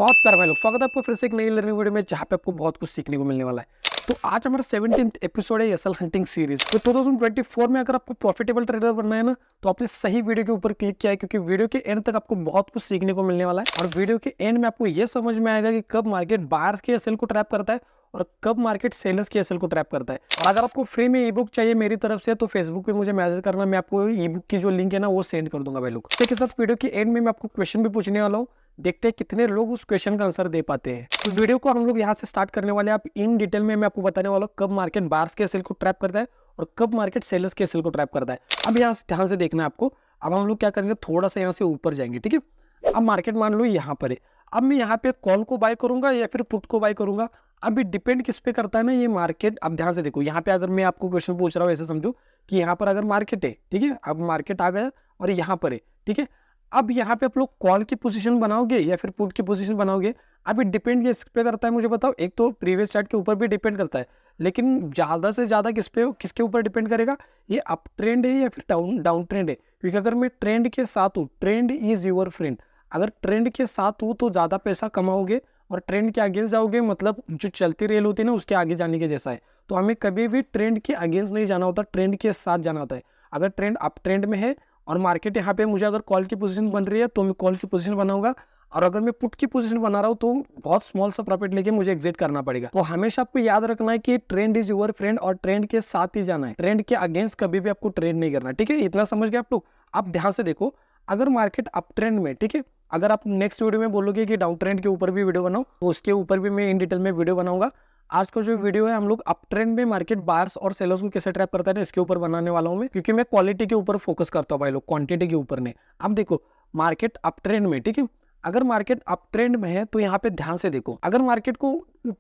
बहुत प्यार भाई लोग, स्वागत है आपको फिर से एक नई लर्निंग वीडियो में जहाँ पे आपको बहुत कुछ सीखने को मिलने वाला है। तो आज हमारा 17th एपिसोड है एसएल हंटिंग सीरीज। तो 2024 में अगर आपको प्रॉफिटेबल ट्रेडर बनना है ना, तो आपने सही वीडियो के ऊपर क्लिक किया है, क्योंकि वीडियो के एंड तक आपको बहुत कुछ सीखने को मिलने वाला है। और वीडियो के एंड में आपको यह समझ में आएगा कि कब मार्केट बायर्स के एसएल को ट्रैप करता है और कब मार्केट सेलर्स के एसएल को ट्रैप करता है। और अगर आपको फ्री में ई बुक चाहिए मेरी तरफ से, तो फेसबुक पे मुझे मैसेज करना, मैं आपको ई बुक की जो लिंक है ना वो सेंड कर दूंगा भाई लोग। इसके साथ वीडियो के एंड में मैं आपको क्वेश्चन भी पूछने वाला हूँ, देखते हैं कितने लोग उस क्वेश्चन का आंसर दे पाते हैं। तो वीडियो को हम लोग यहाँ से स्टार्ट करने वाले हैं। आप इन डिटेल में मैं आपको बताने वाला हूँ कब मार्केट बायर्स के एसएल को ट्रैप करता है और कब मार्केट सेलर्स के एसएल को ट्रैप करता है। अब यहाँ से ध्यान से देखना है आपको। अब हम लोग क्या करेंगे, थोड़ा सा यहाँ से ऊपर जाएंगे, ठीक है। अब मार्केट मान लो यहाँ पर है। अब मैं यहाँ पे कॉल को बाय करूंगा या फिर पुट को बाय करूंगा, अभी डिपेंड किस पे करता है ना ये मार्केट। अब ध्यान से देखो, यहाँ पे अगर मैं आपको क्वेश्चन पूछ रहा हूँ, ऐसे समझो कि यहाँ पर अगर मार्केट है, ठीक है, अब मार्केट आ गया और यहाँ पर है, ठीक है। अब यहाँ पे आप लोग कॉल की पोजीशन बनाओगे या फिर पुट की पोजीशन बनाओगे, अभी डिपेंड किस पे करता है मुझे बताओ। एक तो प्रीवियस चार्ट के ऊपर भी डिपेंड करता है, लेकिन ज़्यादा से ज़्यादा किसके ऊपर डिपेंड करेगा, ये अप ट्रेंड है या फिर डाउन ट्रेंड है। क्योंकि अगर मैं ट्रेंड के साथ हूँ, ट्रेंड इज योर फ्रेंड, अगर ट्रेंड के साथ हूँ तो ज़्यादा पैसा कमाओगे, और ट्रेंड के अगेंस्ट जाओगे मतलब जो चलती रेल होती है ना उसके आगे जाने के जैसा है। तो हमें कभी भी ट्रेंड के अगेंस्ट नहीं जाना होता, ट्रेंड के साथ जाना होता है। अगर ट्रेंड अप ट्रेंड में है और मार्केट यहाँ पे मुझे अगर कॉल की पोजीशन बन रही है तो मैं कॉल की पोजीशन बनाऊंगा, और अगर मैं पुट की पोजीशन बना रहा हूँ तो बहुत स्मॉल सा प्रॉफिट लेके मुझे एग्जिट करना पड़ेगा। तो हमेशा आपको याद रखना है कि ट्रेंड इज योर फ्रेंड और ट्रेंड के साथ ही जाना है, ट्रेंड के अगेंस्ट कभी भी आपको ट्रेड नहीं करना, ठीक है। इतना समझ गए आप लोग। आप ध्यान से देखो, अगर मार्केट अप ट्रेंड में, ठीक है, अगर आप नेक्स्ट वीडियो में बोलोगे कि डाउन ट्रेंड के ऊपर भी वीडियो बनाओ, तो उसके ऊपर भी मैं इन डिटेल में वीडियो बनाऊंगा। आज का जो वीडियो है हम लोग अप ट्रेंड में मार्केट बायर्स और सेलर्स को कैसे ट्रैप करता है ना, इसके ऊपर बनाने वाला हूं मैं, क्योंकि मैं क्वालिटी के ऊपर फोकस करता हूं भाई लोग, क्वांटिटी के ऊपर नहीं। अब देखो मार्केट अप ट्रेंड में, ठीक है, अगर मार्केट अप ट्रेंड में है तो यहाँ पे ध्यान से देखो, अगर मार्केट को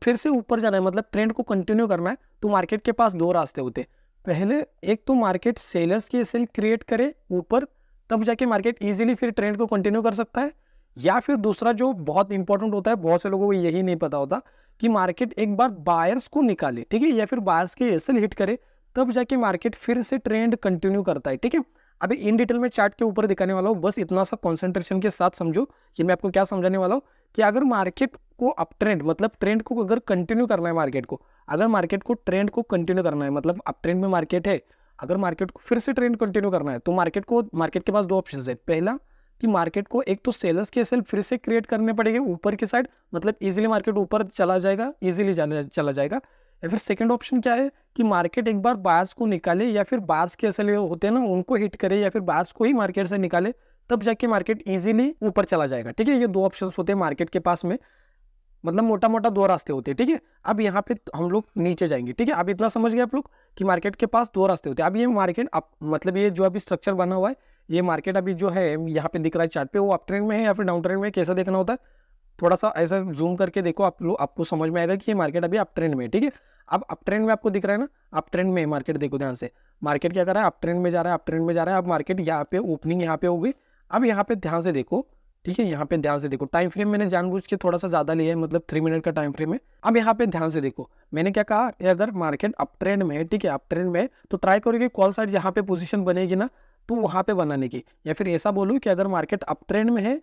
फिर से ऊपर जाना है मतलब ट्रेंड को कंटिन्यू करना है, तो मार्केट के पास दो रास्ते होते हैं। पहले एक तो मार्केट सेलर्स की एसएल क्रिएट करे ऊपर, तब जाके मार्केट इजीली फिर ट्रेंड को कंटिन्यू कर सकता है। या फिर दूसरा जो बहुत इंपॉर्टेंट होता है, बहुत से लोगों को यही नहीं पता होता, कि मार्केट एक बार बायर्स को निकाले, ठीक है, या फिर बायर्स के एसएल हिट करे, तब जाके मार्केट फिर से ट्रेंड कंटिन्यू करता है, ठीक है। अभी इन डिटेल में चार्ट के ऊपर दिखाने वाला हूँ, बस इतना सा कंसंट्रेशन के साथ समझो कि मैं आपको क्या समझाने वाला हूँ। कि अगर मार्केट को अप ट्रेंड मतलब ट्रेंड को अगर कंटिन्यू करना है, मार्केट को अगर मार्केट को ट्रेंड को कंटिन्यू करना है, मतलब अप ट्रेंड में मार्केट है, अगर मार्केट को फिर से ट्रेंड कंटिन्यू करना है, तो मार्केट के पास दो ऑप्शन है। पहला कि मार्केट को एक तो सेलर्स के एसएल फिर से क्रिएट करने पड़ेंगे ऊपर की साइड, मतलब इजीली मार्केट ऊपर चला जाएगा, इजीली चला जाएगा। या फिर सेकंड ऑप्शन क्या है कि मार्केट एक बार बायर्स को निकाले, या फिर बायर्स के एसएल होते हैं ना उनको हिट करे, या फिर बायर्स को ही मार्केट से निकाले, तब जाके मार्केट इजीली ऊपर चला जाएगा, ठीक है। ये दो ऑप्शंस होते हैं मार्केट के पास में, मतलब मोटा मोटा दो रास्ते होते हैं, ठीक है। अब यहाँ पे हम लोग नीचे जाएंगे, ठीक है। अब इतना समझ गए आप लोग कि मार्केट के पास दो रास्ते होते हैं। अब ये मार्केट मतलब ये जो अभी स्ट्रक्चर बना हुआ है, ये मार्केट अभी जो है यहाँ पे दिख रहा है चार्ट पे, वो अप ट्रेंड में है या फिर डाउन ट्रेंड में, कैसा देखना होता है, थोड़ा सा ऐसा जूम करके देखो आप लोग, आपको समझ में आएगा कि ये मार्केट अभी अप ट्रेंड में है, ठीक है। अब अप ट्रेंड में आपको दिख रहा है ना, अप ट्रेंड में मार्केट, देखो ध्यान से, मार्केट क्या कर रहा है, अप ट्रेंड में जा रहा है, अप ट्रेंड में जा रहा है। अब मार्केट यहाँ पे ओपनिंग यहाँ पे होगी। अब यहाँ पे ध्यान से देखो, ठीक है, यहाँ पे ध्यान से देखो, टाइम फ्रेम मैंने जानबूझ के थोड़ा सा ज्यादा लिया है, मतलब 3 मिनट का टाइम फ्रेम है। अब यहाँ पे ध्यान से देखो, मैंने क्या कहा, अगर मार्केट अप ट्रेंड में है, ठीक है, अप ट्रेंड में है, तो ट्राई करोगे कॉल साइड जहाँ पे पोजीशन बनेगी ना, तो वहां पे बनाने की। या फिर ऐसा बोलूं कि अगर मार्केट अप ट्रेंड में है,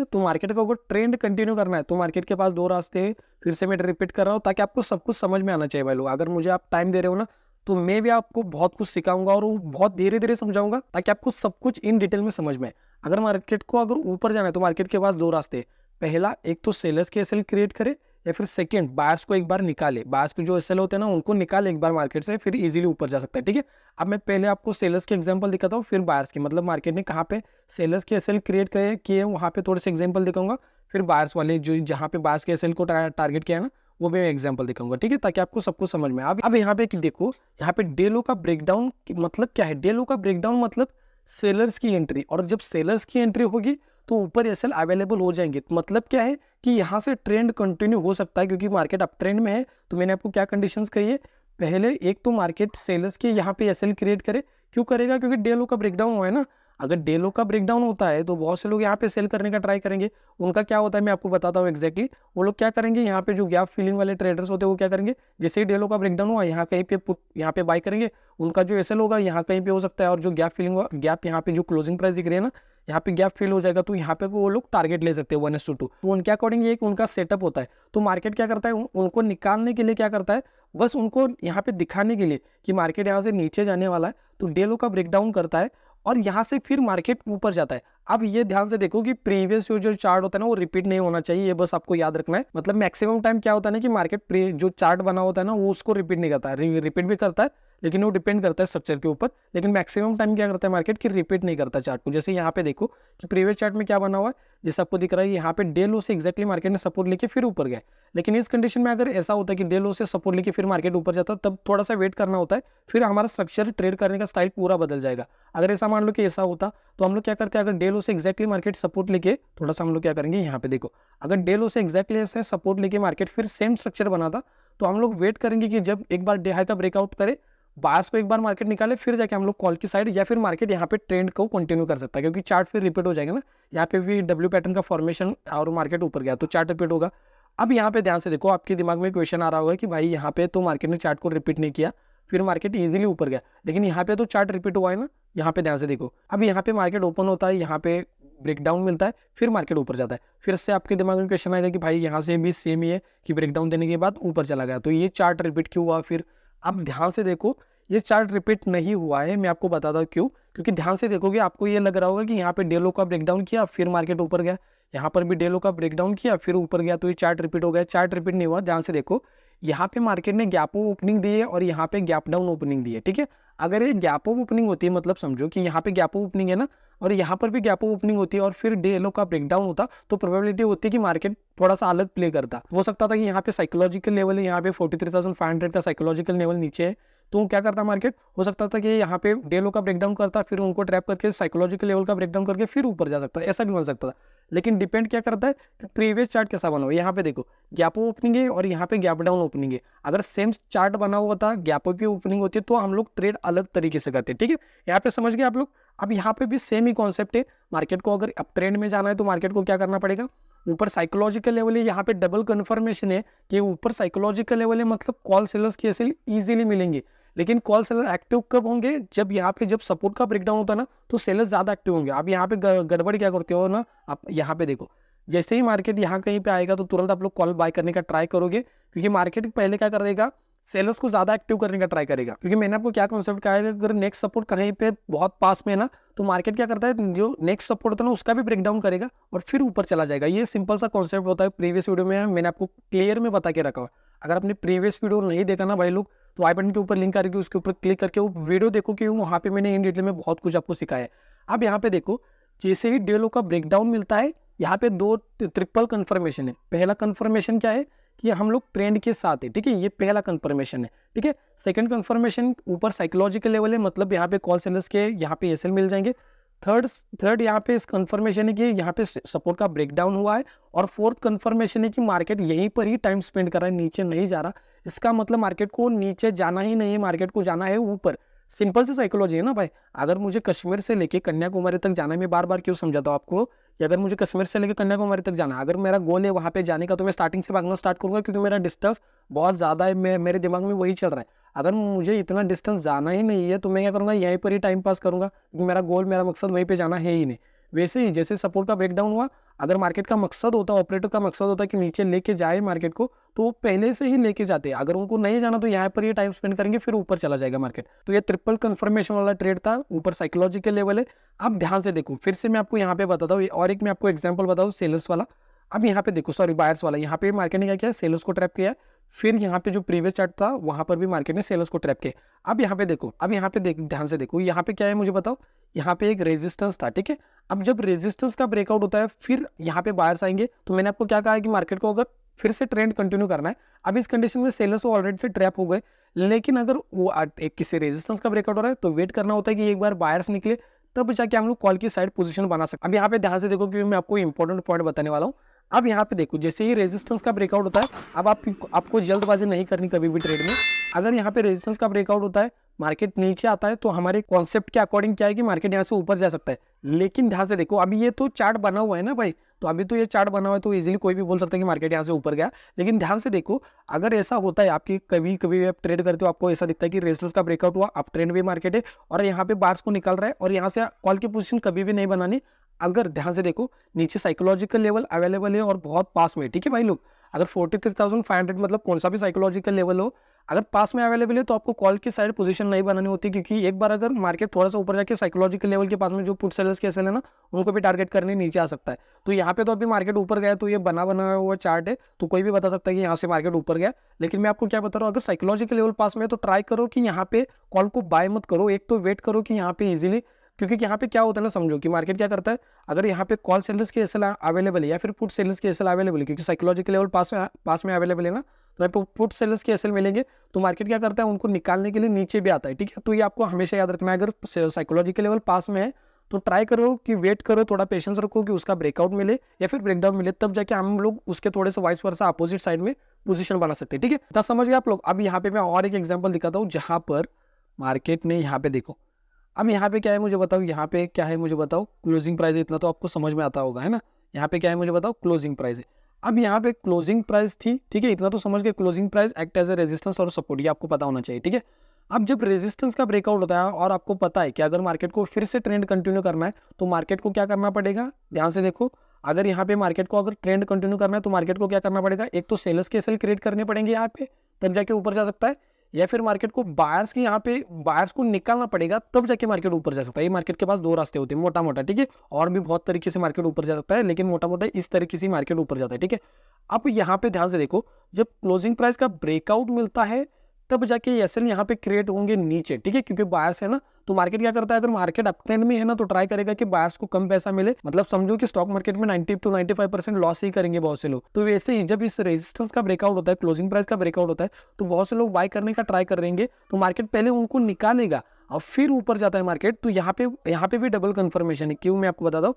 तो मार्केट का अगर ट्रेंड कंटिन्यू करना है, तो मार्केट के पास दो रास्ते हैं। फिर से मैं रिपीट कर रहा हूँ ताकि आपको सब कुछ समझ में आना चाहिए भाई लोग। अगर मुझे आप टाइम दे रहे हो ना, तो मैं भी आपको बहुत कुछ सिखाऊंगा और वो बहुत धीरे धीरे समझाऊंगा, ताकि आपको सब कुछ इन डिटेल में समझ में आए। अगर मार्केट को अगर ऊपर जाना है, तो मार्केट के पास दो रास्ते हैं। पहला, एक तो सेलर्स के एसएल क्रिएट करे, या फिर सेकंड बायर्स को एक बार निकाले, बायर्स के जो एसएल होते हैं ना उनको निकाले एक बार मार्केट से, फिर इजीली ऊपर जा सकता है, ठीक है। अब मैं पहले आपको सेलर्स के एग्जांपल दिखाता हूँ, फिर बायर्स के, मतलब मार्केट ने कहाँ पे सेलर्स के एसएल क्रिएट किए वहाँ पे थोड़े से एग्जांपल दिखाऊंगा, फिर बायर्स वाले जो जहाँ पे बायर्स के एसएल को टारगेट किया है ना, वो भी एग्जांपल दिखाऊंगा, ठीक है, ताकि आपको सब कुछ समझ में आए। अब यहाँ पे देखो, यहाँ पे डे लो का ब्रेकडाउन मतलब क्या है, डे लो का ब्रेकडाउन मतलब सेलर्स की एंट्री, और जब सेलर्स की एंट्री होगी तो ऊपर एसएल अवेलेबल हो जाएंगे। तो मतलब क्या है कि यहाँ से ट्रेंड कंटिन्यू हो सकता है, क्योंकि मार्केट अप ट्रेंड में है। तो मैंने आपको क्या कंडीशंस कही है, पहले एक तो मार्केट सेलर्स के यहाँ पे एसएल क्रिएट करे, क्यों करेगा, क्योंकि डे लो का ब्रेकडाउन हुआ है ना। अगर डे लो का ब्रेकडाउन होता है तो बहुत से लोग यहाँ पे सेल करने का ट्राई करेंगे। उनका क्या होता है मैं आपको बताता हूँ एग्जैक्टली। वो लोग क्या करेंगे, यहाँ पे जो गैप फिलिंग वाले ट्रेडर्स होते हैं वो क्या करेंगे, जैसे ही डे लो का ब्रेकडाउन हुआ यहाँ कहीं पे यहाँ पे बाय करेंगे, उनका जो एसएल होगा यहाँ कहीं पे हो सकता है, और जो गैप फिलिंग गैप यहाँ पे जो क्लोजिंग प्राइस दिख रही है ना, यहाँ पे गैप फिल हो जाएगा तो यहाँ पे भी वो लोग टारगेट ले सकते हैं 1:2। तो उनके अकॉर्डिंग ये एक उनका सेटअप होता है। तो मार्केट क्या करता है, उनको निकालने के लिए क्या करता है, बस उनको यहाँ पे दिखाने के लिए कि मार्केट यहाँ से नीचे जाने वाला है, तो डे लो का ब्रेकडाउन करता है और यहाँ से फिर मार्केट ऊपर जाता है। अब ये ध्यान से देखो कि प्रीवियस जो चार्ट होता है ना वो रिपीट नहीं होना चाहिए, ये बस आपको याद रखना है। मतलब मैक्सिमम टाइम क्या होता है ना कि मार्केट जो चार्ट बना होता है ना वो उसको रिपीट नहीं करता है, रिपीट भी करता है लेकिन वो डिपेंड करता है स्ट्रक्चर के ऊपर। लेकिन मैक्सिमम टाइम क्या करता है मार्केट की रिपीट नहीं करता चार्ट को। जैसे यहाँ पे देखो कि प्रीवियस चार्ट में क्या बना हुआ है, जैसे आपको दिख रहा है यहाँ पे डे लो से एक्जैक्टली मार्केट ने सपोर्ट लेके फिर ऊपर गया। लेकिन इस कंडीशन में अगर ऐसा होता है कि डे लो से सपोर्ट लेके फिर मार्केट ऊपर जाता है, तब थोड़ा सा वेट करना होता है, फिर हमारा स्ट्रक्चर ट्रेड करने का स्टाइल पूरा बदल जाएगा। अगर ऐसा मान लो कि ऐसा होता तो हम लोग क्या करते हैं, अगर डे लो से एक्जैक्टली मार्केट सपोर्ट लेके थोड़ा सा हम लोग क्या करेंगे, यहाँ पे देखो अगर डे लो से एक्जैक्टली ऐसे सपोर्ट लेके मार्केट फिर सेम स्ट्रक्चर बना था, तो हम लोग वेट करेंगे कि जब एक बार डे हाई का ब्रेकआउट करे, बायर्स को एक बार मार्केट निकाले, फिर जाके हम लोग कॉल की साइड या फिर मार्केट यहाँ पे ट्रेंड को कंटिन्यू कर सकता है, क्योंकि चार्ट फिर रिपीट हो जाएगा ना। यहाँ पे भी डब्ल्यू पैटर्न का फॉर्मेशन और मार्केट ऊपर गया तो चार्ट रिपीट होगा। अब यहाँ पे ध्यान से देखो, आपके दिमाग में क्वेश्चन आ रहा होगा कि भाई यहाँ पे तो मार्केट ने चार्ट को रिपीट नहीं किया, फिर मार्केट इजीली ऊपर गया, लेकिन यहाँ पे तो चार्ट रिपीट हुआ है ना। यहाँ पे ध्यान से देखो, अब यहाँ पे मार्केट ओपन होता है, यहाँ पे ब्रेकडाउन मिलता है, फिर मार्केट ऊपर जाता है। फिर से आपके दिमाग में क्वेश्चन आएगा कि भाई यहाँ से भी सेम ही है कि ब्रेकडाउन देने के बाद ऊपर चला गया, तो ये चार्ट रिपीट क्यों हुआ। फिर अब ध्यान से देखो, ये चार्ट रिपीट नहीं हुआ है, मैं आपको बताता हूँ क्यों। क्योंकि ध्यान से देखोगे आपको ये लग रहा होगा कि यहाँ पे डे लो का ब्रेकडाउन किया फिर मार्केट ऊपर गया, यहाँ पर भी डे लो का ब्रेकडाउन किया फिर ऊपर गया, तो ये चार्ट रिपीट हो गया। चार्ट रिपीट नहीं हुआ, ध्यान से देखो यहाँ पे मार्केट ने गैप अप ओपनिंग दी है और यहाँ पे गैप डाउन ओपनिंग दी है, ठीक है। अगर ये गैप अप ओपनिंग होती है, मतलब समझो कि यहाँ पे गैप अप ओपनिंग है ना और यहाँ पर भी गैप अप ओपनिंग होती है और फिर डे लो का ब्रेकडाउन होता, तो प्रोबेबिलिटी होती है कि मार्केट थोड़ा सा अलग प्ले करता। हो सकता था कि यहाँ पे साइकोलॉजिकल लेवल है, यहाँ पे 43,500 का साइकोलॉजिकल लेवल नीचे है, तो क्या करता मार्केट, हो सकता था कि यहाँ पे डे लो का ब्रेकडाउन करता, फिर उनको ट्रैप करके साइकोलॉजिकल लेवल का ब्रेकडाउन करके फिर ऊपर जा सकता है, ऐसा भी बन सकता था। लेकिन डिपेंड क्या करता है कि प्रीवियस चार्ट कैसा बना हुआ है। यहाँ पे देखो गैप ओपनिंग है और यहाँ पे गैप डाउन ओपनिंग है। अगर सेम चार्ट बना हुआ था, गैप अप की ओपनिंग होती है, तो हम लोग ट्रेड अलग तरीके से करते हैं, ठीक है। यहाँ पे समझ गए आप लोग। अब यहाँ पे भी सेम ही कॉन्सेप्ट है, मार्केट को अगर अप ट्रेंड में जाना है तो मार्केट को क्या करना पड़ेगा, ऊपर साइकोलॉजिकल लेवल है, यहाँ पे डबल कन्फर्मेशन है कि ऊपर साइकोलॉजिकल लेवल है, मतलब कॉल सेलर्स की ऐसे इजीली मिलेंगे। लेकिन कॉल सेलर एक्टिव कब होंगे, जब यहाँ पे जब सपोर्ट का ब्रेकडाउन होता है ना, तो सेलर्स ज्यादा एक्टिव होंगे। आप यहाँ पे गड़बड़ क्या करते हो ना, आप यहाँ पे देखो जैसे ही मार्केट यहाँ कहीं पे आएगा तो तुरंत आप लोग कॉल बाय करने का ट्राई करोगे, क्योंकि मार्केट पहले क्या कर देगा, सेलर्स को ज्यादा एक्टिव करने का ट्राई करेगा। क्योंकि मैंने आपको क्या कॉन्सेप्ट कहा है, अगर नेक्स्ट सपोर्ट कहीं पे बहुत पास में है ना, तो मार्केट क्या करता है, जो नेक्स्ट सपोर्ट होता है ना उसका भी ब्रेकडाउन करेगा और फिर ऊपर चला जाएगा। ये सिंपल सा कॉन्सेप्ट होता है, प्रीवियस वीडियो में मैंने आपको क्लियर में बता के रखा हुआ। अगर आपने प्रीवियस वीडियो नहीं देखा ना भाई लोग, तो आई बटन के ऊपर लिंक करके उसके ऊपर क्लिक करके वो वीडियो देखो, कि वहाँ पे मैंने इन डिटेल में बहुत कुछ आपको सिखाया है। अब यहाँ पे देखो, जैसे ही डे लो का ब्रेकडाउन मिलता है, यहाँ पे दो ट्रिपल कंफर्मेशन है। पहला कंफर्मेशन क्या है कि हम लोग ट्रेंड के साथ है, ठीक है, ये पहला कंफर्मेशन है, ठीक है। सेकंड कंफर्मेशन ऊपर साइकोलॉजिकल लेवल है, मतलब यहाँ पे कॉल सेलर्स के यहाँ पे एसएल मिल जाएंगे। थर्ड यहाँ पे इस कंफर्मेशन है कि यहाँ पे सपोर्ट का ब्रेकडाउन हुआ है। और फोर्थ कंफर्मेशन है कि मार्केट यहीं पर ही टाइम स्पेंड कर रहा है, नीचे नहीं जा रहा। इसका मतलब मार्केट को नीचे जाना ही नहीं है, मार्केट को जाना है ऊपर। सिंपल सी साइकोलॉजी है ना भाई। अगर मुझे कश्मीर से लेके कन्याकुमारी तक जाना है, मैं बार बार क्यों समझाता हूँ आपको कि अगर मुझे कश्मीर से लेकर कन्याकुमारी तक जाना है, अगर मेरा गोल है वहाँ पे जाने का, तो मैं स्टार्टिंग से भागना स्टार्ट करूँगा, क्योंकि मेरा डिस्टेंस बहुत ज़्यादा है। मेरे दिमाग में वही चल रहा है। अगर मुझे इतना डिस्टेंस जाना ही नहीं है, तो मैं क्या करूँगा, यहीं पर ही टाइम पास करूँगा, क्योंकि मेरा गोल, मेरा मकसद वहीं पर जाना है ही नहीं। वैसे ही जैसे सपोर्ट का ब्रेकडाउन हुआ, अगर मार्केट का मकसद होता, ऑपरेटर का मकसद होता कि नीचे लेके जाए मार्केट को, तो वो पहले से ही लेके जाते हैं। अगर उनको नहीं जाना तो यहाँ पर ये टाइम स्पेंड करेंगे, फिर ऊपर चला जाएगा मार्केट। तो ये ट्रिपल कंफर्मेशन वाला ट्रेड था, ऊपर साइकोलॉजिकल लेवल है। अब ध्यान से देखो, फिर से मैं आपको यहाँ पे बताता हूँ, और एक मैं आपको एग्जाम्पल बताऊँ सेलर्स वाला। अब यहाँ पे देखो, सॉरी बायर्स वाला, यहाँ पे मार्केट ने क्या किया, सेलर्स को ट्रैप किया। फिर यहाँ पे जो प्रीवियस चार्ट था वहां पर भी मार्केट ने सेलर्स को ट्रैप किया। अब यहाँ पे देखो, अब यहाँ पे ध्यान से देखो, यहाँ पे क्या है मुझे बताओ, यहाँ पे एक रेजिस्टेंस था, ठीक है। अब जब रेजिस्टेंस का ब्रेकआउट होता है, फिर यहाँ पे बायर्स आएंगे। तो मैंने आपको क्या कहा है कि मार्केट को अगर फिर से ट्रेंड कंटिन्यू करना है, अब इस कंडीशन में सेलर्स ऑलरेडी फिर ट्रैप हो गए। लेकिन अगर वो एक किसी रेजिस्टेंस का ब्रेकआउट हो रहा है, तो वेट करना होता है कि एक बार बायर्स निकले, तब जाके हम लोग कॉल की साइड पोजीशन बना सकते हैं। अब यहाँ पे ध्यान से देखो, क्योंकि मैं आपको इंपॉर्टेंट पॉइंट बताने वाला हूँ। अब यहाँ पे देखो, जैसे ही रेजिस्टेंस का ब्रेकआउट होता है, अब आपको जल्दबाजी नहीं करनी कभी भी ट्रेड में। अगर यहाँ पे रेजिस्टेंस का ब्रेकआउट होता है, मार्केट नीचे आता है, तो हमारे कॉन्सेप्ट के अकॉर्डिंग क्या है कि मार्केट यहाँ से ऊपर जा सकता है। लेकिन ध्यान से देखो, अभी ये तो चार्ट बना हुआ है ना भाई, तो अभी तो ये चार्ट बना हुआ है, तो इजीली कोई भी बोल सकता है कि मार्केट यहाँ से ऊपर गया। लेकिन ध्यान से देखो, अगर ऐसा होता है, आपकी कभी कभी आप ट्रेड करते हो, आपको ऐसा दिखता है कि रेजिस्टेंस का ब्रेकआउट हुआ, अप ट्रेंड भी मार्केट है और यहाँ पे बार्स को निकल रहा है, और यहाँ से कॉल की पोजीशन कभी भी नहीं बनानी। अगर ध्यान से देखो नीचे साइकोलॉजिकल लेवल अवेलेबल है और बहुत पास में, ठीक है भाई लोग, अगर 43,500 मतलब कौन सा भी साइकोलॉजिकल लेवल हो, अगर पास में अवेलेबल है तो आपको कॉल की साइड पोजीशन नहीं बनानी होती, क्योंकि एक बार अगर मार्केट थोड़ा सा ऊपर जाके साइकोलॉजिकल लेवल के पास में जो पुट सेलर्स के एसएल है ना, उनको भी टारगेट करने नीचे आ सकता है। तो यहाँ पे तो अभी मार्केट ऊपर गया, तो ये बना हुआ चार्ट है, तो कोई भी बता सकता है कि यहाँ से मार्केट ऊपर गया। लेकिन मैं आपको क्या बता रहा हूँ, अगर साइकोलॉजिकल लेवल पास में है तो ट्राई करो कि यहाँ पे कॉल को बाय मत करो, एक तो वेट करो कि यहाँ पे इजीली, क्योंकि यहाँ पे क्या होता है ना, समझो कि मार्केट क्या करता है, अगर यहाँ पे कॉल सेलर्स के एसएल अवेलेबल है या फिर पुट सेलर्स के एसएल अवेलेबल है, क्योंकि साइकोलॉजिकल लेवल पास में अवेलेबल है ना, तो यहाँ पे पुट सेलर्स के एसएल मिलेंगे, तो मार्केट क्या करता है, उनको निकालने के लिए नीचे भी आता है, ठीक है। तो ये आपको हमेशा याद रखना है, अगर साइकोलॉजिकल लेवल पास में है तो ट्राई करो कि वेट करो, थोड़ा पेशेंस रखो कि उसका ब्रेकआउट मिले या फिर ब्रेकडाउन मिले, तब जाके हम लोग उसके थोड़े से वाइस वर्सा अपोजिट साइड में पोजीशन बना सकते हैं, ठीक है। तब समझ गए आप लोग। अब यहाँ पे मैं और एक एग्जांपल दिखाता हूँ, जहां पर मार्केट ने यहाँ पे देखो, अब यहाँ पे क्या है मुझे बताओ, यहाँ पे क्या है मुझे बताओ, क्लोजिंग प्राइस है, इतना तो आपको समझ में आता होगा, है ना। यहाँ पे क्या है मुझे बताओ, क्लोजिंग प्राइस है। अब यहाँ पे क्लोजिंग प्राइस थी, ठीक है, इतना तो समझ गए, closing price act as a resistance और सपोर्ट, ये आपको पता होना चाहिए, ठीक है। अब जब रेजिस्टेंस का ब्रेकआउट होता है और आपको पता है कि अगर मार्केट को फिर से ट्रेंड कंटिन्यू करना है तो मार्केट को क्या करना पड़ेगा, ध्यान से देखो, अगर यहाँ पे मार्केट को अगर ट्रेंड कंटिन्यू करना है तो मार्केट को क्या करना पड़ेगा, एक तो सेलर्स के एसएल क्रिएट करने पड़ेंगे यहाँ पे, तब जाके ऊपर जा सकता है, या फिर मार्केट को बायर्स की यहाँ पे बायर्स को निकालना पड़ेगा, तब जाके मार्केट ऊपर जा सकता है। ये मार्केट के पास दो रास्ते होते हैं मोटा मोटा, ठीक है, और भी बहुत तरीके से मार्केट ऊपर जा सकता है, लेकिन मोटा मोटा इस तरीके से मार्केट ऊपर जाता है, ठीक है। अब यहाँ पे ध्यान से देखो, जब क्लोजिंग प्राइस का ब्रेकआउट मिलता है तब जाके एसएल यहाँ पे क्रिएट होंगे नीचे, ठीक है, क्योंकि बायर्स है ना, तो मार्केट क्या करता है, अगर मार्केट अप ट्रेंड में है ना तो ट्राई करेगा कि बायर्स को कम पैसा मिले, मतलब समझो कि स्टॉक मार्केट में 90 to 95% लॉस ही करेंगे बहुत से लोग। तो वैसे ही जब इस रेजिस्टेंस का ब्रेकआउट होता है, क्लोजिंग प्राइस का ब्रेकआउट होता है, तो बहुत से लोग बाय करने का ट्राई करेंगे, तो मार्केट पहले उनको निकालेगा और फिर ऊपर जाता है मार्केट। तो यहाँ पे भी डबल कंफर्मेशन है, क्यों मैं आपको बताता हूँ।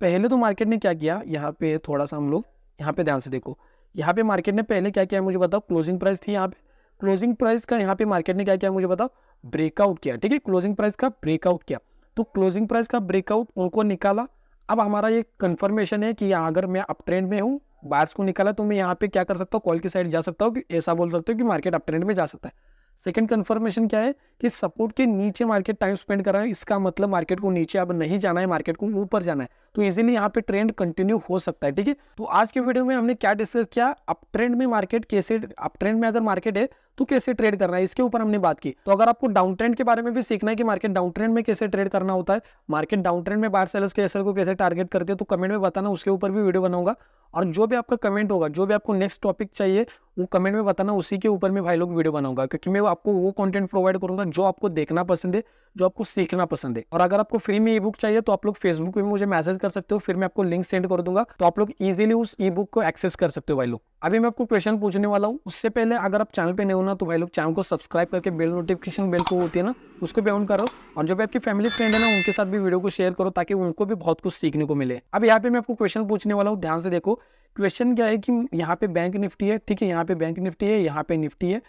पहले तो मार्केट ने क्या किया, यहाँ पे थोड़ा सा हम लोग यहाँ पे ध्यान से देखो, यहाँ पे मार्केट ने पहले क्या किया मुझे बताओ, क्लोजिंग प्राइस थी यहाँ पे, क्लोजिंग प्राइस का यहाँ पे मार्केट ने क्या किया मुझे बताओ, ब्रेकआउट किया, ठीक है, क्लोजिंग प्राइस का ब्रेकआउट किया, तो क्लोजिंग प्राइस का ब्रेकआउट उनको निकाला। अब हमारा ये कंफर्मेशन है कि यहाँ अगर मैं अप ट्रेंड में हूँ, बायर्स को निकाला, तो मैं यहाँ पे क्या कर सकता हूँ, कॉल की साइड जा सकता हूँ, कि ऐसा बोल सकते हो कि मार्केट अप ट्रेंड में जा सकता है। सेकंड कंफर्मेशन क्या है कि सपोर्ट के नीचे मार्केट टाइम स्पेंड कर रहा है, इसका मतलब मार्केट को नीचे अब नहीं जाना है, मार्केट को ऊपर जाना है, तो इजीली यहाँ पे ट्रेंड कंटिन्यू हो सकता है, ठीक है। तो आज के वीडियो में हमने क्या डिस्कस किया, अप ट्रेंड में मार्केट कैसे, अप ट्रेंड में अगर मार्केट है तो कैसे ट्रेड करना है, इसके ऊपर हमने बात की। तो अगर आपको डाउन ट्रेंड के बारे में भी सीखना है कि मार्केट डाउन ट्रेंड में कैसे ट्रेड करना होता है, मार्केट डाउन ट्रेंड में बायर सेलर्स के एसएल को कैसे टारगेट करते हैं, तो कमेंट में बताना, उसके ऊपर भी वीडियो बनाऊंगा। और जो भी आपका कमेंट होगा, जो भी आपको नेक्स्ट टॉपिक चाहिए वो कमेंट में बताना, उसी के ऊपर मैं भाई लोग वीडियो बनाऊंगा, क्योंकि मैं आपको वो कंटेंट प्रोवाइड करूंगा जो आपको देखना पसंद है, जो आपको सीखना पसंद है। और अगर आपको फ्री में ई बुक चाहिए तो आप लोग फेसबुक पे मुझे मैसेज कर सकते हो, फिर मैं आपको लिंक सेंड कर दूंगा, तो आप लोग इजीली उस ई बुक को एक्सेस कर सकते हो भाई लोग। अभी मैं आपको क्वेश्चन पूछने वाला हूँ, उससे पहले अगर आप चैनल पे नए हो ना तो भाई लोग चैनल को सब्सक्राइब करके बेल नोटिफिकेशन बेल को होती है ना, उसको भी ऑन करो, और जो भी आपकी फैमिली फ्रेंड है ना उनके साथ भी वीडियो को शेयर करो, ताकि उनको भी बहुत कुछ सीखने को मिले। अब यहाँ पे मैं आपको क्वेश्चन पूछने वाला हूँ, ध्यान से देखो। क्वेश्चन क्या है कि यहाँ पे बैंक निफ्टी है, ठीक है, यहाँ पे बैंक निफ्टी है, यहाँ पे निफ्टी है।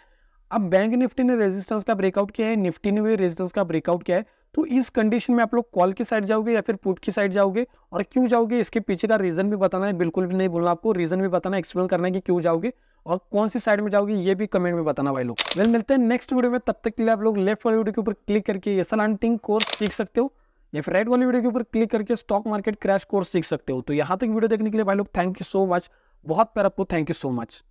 अब बैंक निफ्टी ने रेजिस्टेंस का ब्रेकआउट किया है, निफ्टी ने भी रेजिस्टेंस का ब्रेकआउट किया है, तो इस कंडीशन में आप लोग कॉल की साइड जाओगे या फिर पुट की साइड जाओगे, और क्यों जाओगे इसके पीछे का रीजन भी बताना है, बिल्कुल भी नहीं बोलना आपको, रीजन भी बताना है, एक्सप्लेन करना है कि क्यों जाओगे और कौन सी साइड में जाओगे, ये भी कमेंट में बताना भाई लोग। वेल, मिलते हैं नेक्स्ट वीडियो में, तब तक के लिए आप लोग लेफ्ट वाली वीडियो के ऊपर क्लिक करके एसएल हंटिंग कोर्स सीख सकते हो, या फिर राइट वाली वीडियो के ऊपर क्लिक करके स्टॉक मार्केट क्रैश कोर्स सीख सकते हो। तो यहाँ तक वीडियो देखने के लिए भाई लोग थैंक यू सो मच, बहुत प्यार आपको, थैंक यू सो मच।